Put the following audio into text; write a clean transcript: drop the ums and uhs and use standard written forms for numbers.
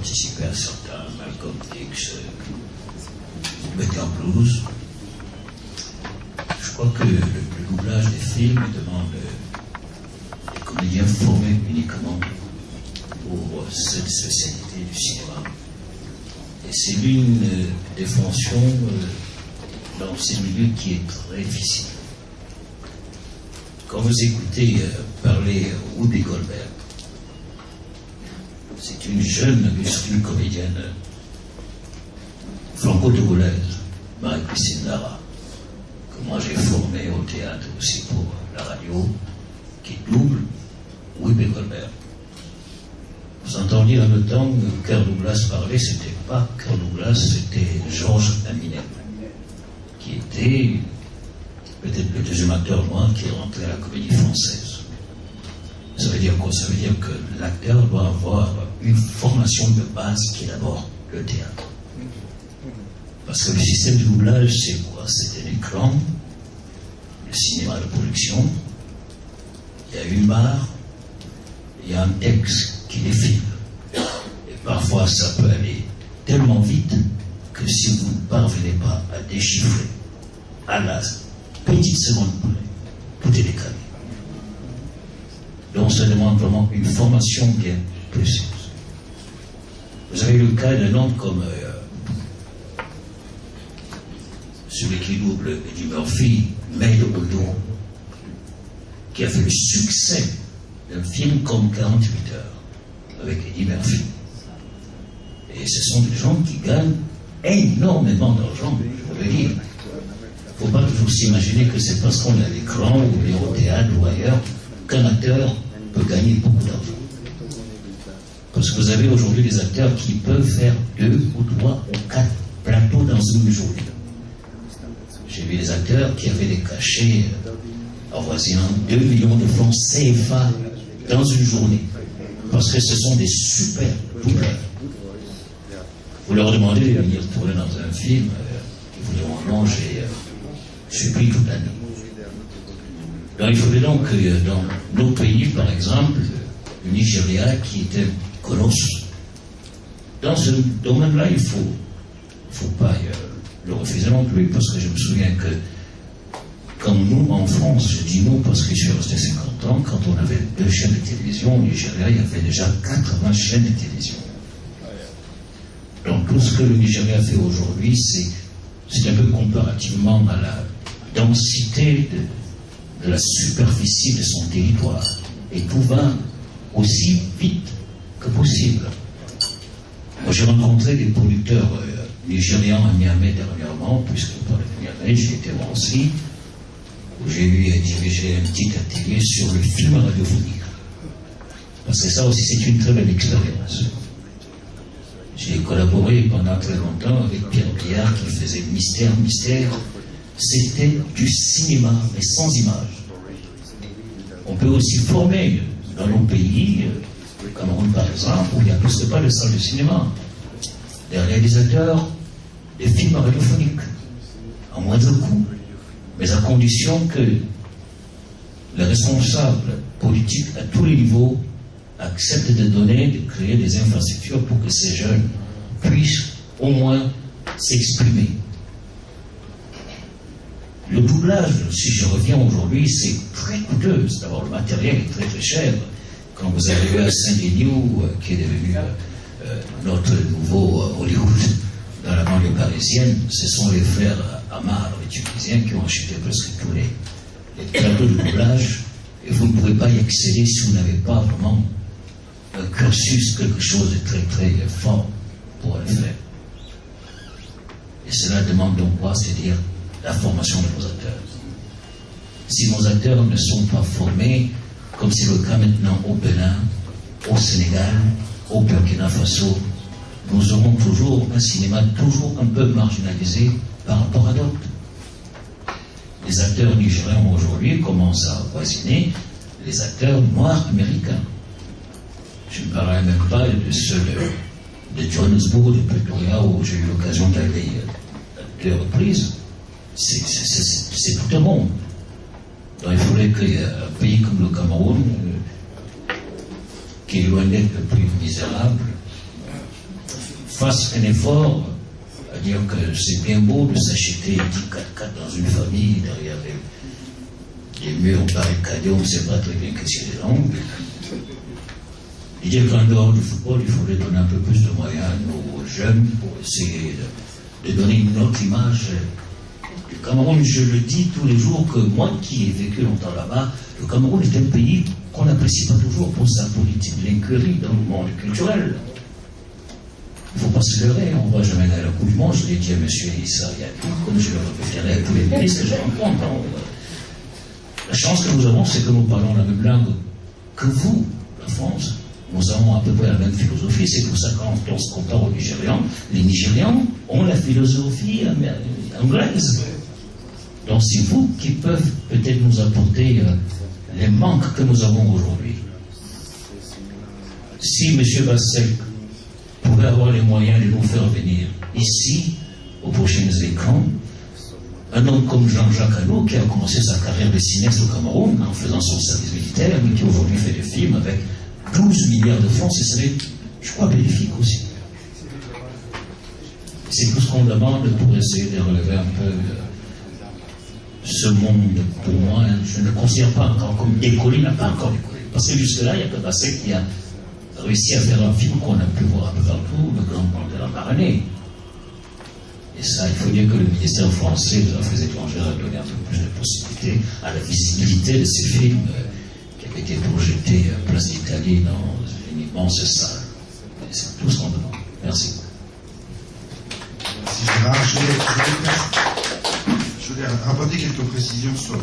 participé à certains Malcolm X, Better Blues. Je crois que le doublage des films demande des comédiens formés uniquement pour cette spécialité du cinéma. Et c'est l'une des fonctions dans ces milieux qui est très difficile. Quand vous écoutez parler Whoopi Goldberg, c'est une jeune musclée comédienne franco-togolaise, Marie-Christine Lara, que moi j'ai formée au théâtre aussi pour la radio, qui double Whoopi Goldberg. Vous entendiez en même temps que Kirk Douglas parlait, c'était pas Kirk Douglas, c'était Georges Aminem, qui était peut-être le deuxième acteur noir qui est rentré à la comédie française. Ça veut dire quoi? Ça veut dire que l'acteur doit avoir une formation de base qui est d'abord le théâtre. Parce que le système de doublage, c'est quoi? C'est un écran, le cinéma de production, il y a une barre, il y a un texte qui défile. Et parfois, ça peut aller tellement vite que si vous ne parvenez pas à déchiffrer à la petite seconde près, tout est décalé. Donc, ça demande vraiment une formation bien précise. Vous avez le cas d'un homme comme celui qui double Eddie Murphy, Maid of the Door, qui a fait le succès d'un film comme 48 heures avec Eddie Murphy. Et ce sont des gens qui gagnent énormément d'argent, je veux dire. Il ne faut pas toujours s'imaginer que c'est parce qu'on est à l'écran ou au théâtre ou ailleurs qu'un acteur peut gagner beaucoup d'argent. Parce que vous avez aujourd'hui des acteurs qui peuvent faire 2 ou 3 ou 4 plateaux dans une journée. J'ai vu des acteurs qui avaient des cachets avoisinant 2 millions de francs CFA dans une journée. Parce que ce sont des super doubleurs. Vous leur demandez de venir tourner dans un film, ils vous diront non, je suis pris toute l'année. Donc il faudrait donc que dans nos pays, par exemple, le Nigeria, qui est un colosse, dans ce domaine-là, il ne faut pas le refuser non plus, parce que je me souviens que, comme nous, en France, je dis nous parce que je suis resté 50 ans, quand on avait 2 chaînes de télévision, au Nigeria, il y avait déjà 80 chaînes de télévision. Donc tout ce que le Nigeria fait aujourd'hui, c'est un peu comparativement à la densité de la superficie de son territoire. Et tout va aussi vite que possible. Moi, j'ai rencontré des producteurs nigérians à Niamey dernièrement, puisque par le Niamey, j'ai été moi aussi, où j'ai eu à diriger un petit atelier sur le film radiophonique. Parce que ça aussi, c'est une très belle expérience. J'ai collaboré pendant très longtemps avec Pierre Biard qui faisait Mystère. C'était du cinéma, mais sans images. On peut aussi former dans nos pays, le Cameroun par exemple, où il n'y a presque pas de salle de cinéma, des réalisateurs des films radiophoniques, à moindre coût, mais à condition que les responsables politiques à tous les niveaux acceptent de donner, de créer des infrastructures pour que ces jeunes puissent au moins s'exprimer. Le doublage, si je reviens aujourd'hui, c'est très coûteux. D'abord, le matériel est très très cher. Quand vous arrivez à Saint-Denis, qui est devenu notre nouveau Hollywood dans la banlieue parisienne, ce sont les frères Amar, les Tunisiens, qui ont acheté presque tous les plateaux de doublage, et vous ne pouvez pas y accéder si vous n'avez pas vraiment un cursus, quelque chose de très très fort pour le faire. Et cela demande donc quoi? C'est-à-dire la formation de nos acteurs. Si nos acteurs ne sont pas formés, comme c'est le cas maintenant au Bénin, au Sénégal, au Burkina Faso, nous aurons toujours un cinéma toujours un peu marginalisé par rapport à d'autres. Les acteurs nigériens aujourd'hui commencent à voisiner les acteurs noirs américains. Je ne parlerai même pas de ceux de Johannesburg, de Pretoria, où j'ai eu l'occasion d'aller à 2 reprises. C'est tout un monde. Donc il faudrait qu'un pays comme le Cameroun, qui est loin d'être le plus misérable, fasse un effort à dire que c'est bien beau de s'acheter 10 4x4 dans une famille derrière les murs barricadés, on ne sait pas très bien que c'est des langues. Il dit qu'en dehors du football, il faudrait donner un peu plus de moyens à nos jeunes pour essayer de donner une autre image du Cameroun. Je le dis tous les jours que moi qui ai vécu longtemps là-bas, le Cameroun est un pays qu'on n'apprécie pas toujours pour sa politique de l'incurie dans le monde culturel. Il ne faut pas se leurrer, on ne va jamais aller à la Coupe du Monde. Je l'ai dit à M. Issa Yatou, comme je le répéterai à tous les ministres que je rencontre. La chance que nous avons, c'est que nous parlons la même langue que vous, la France. Nous avons à peu près la même philosophie. C'est pour ça que quand on se compare aux Nigérians, les Nigérians ont la philosophie anglaise. Donc c'est vous qui peuvent peut-être nous apporter les manques que nous avons aujourd'hui. Si M. Bassel pouvait avoir les moyens de nous faire venir ici, aux prochaines écrans, un homme comme Jean-Jacques Hano, qui a commencé sa carrière de cinéaste au Cameroun en faisant son service militaire, mais qui aujourd'hui fait des films avec 12 milliards de francs, ce serait, je crois, bénéfique aussi. C'est tout ce qu'on demande pour essayer de relever un peu ce monde. Pour moi, je ne le considère pas encore comme décollé, il n'a pas encore décollé. Parce que jusque-là, il n'y a que Bassel qui a réussi à faire un film qu'on a pu voir un peu partout, Le Grand Pont de la Maranée. Et ça, il faut dire que le ministère français des Affaires étrangères a donné un peu plus de possibilités à la visibilité de ces films qui avaient été projetés à Place d'Italie dans une immense salle. Et c'est tout ce qu'on demande. Merci. Merci Gérard. Je voulais apporter quelques précisions sur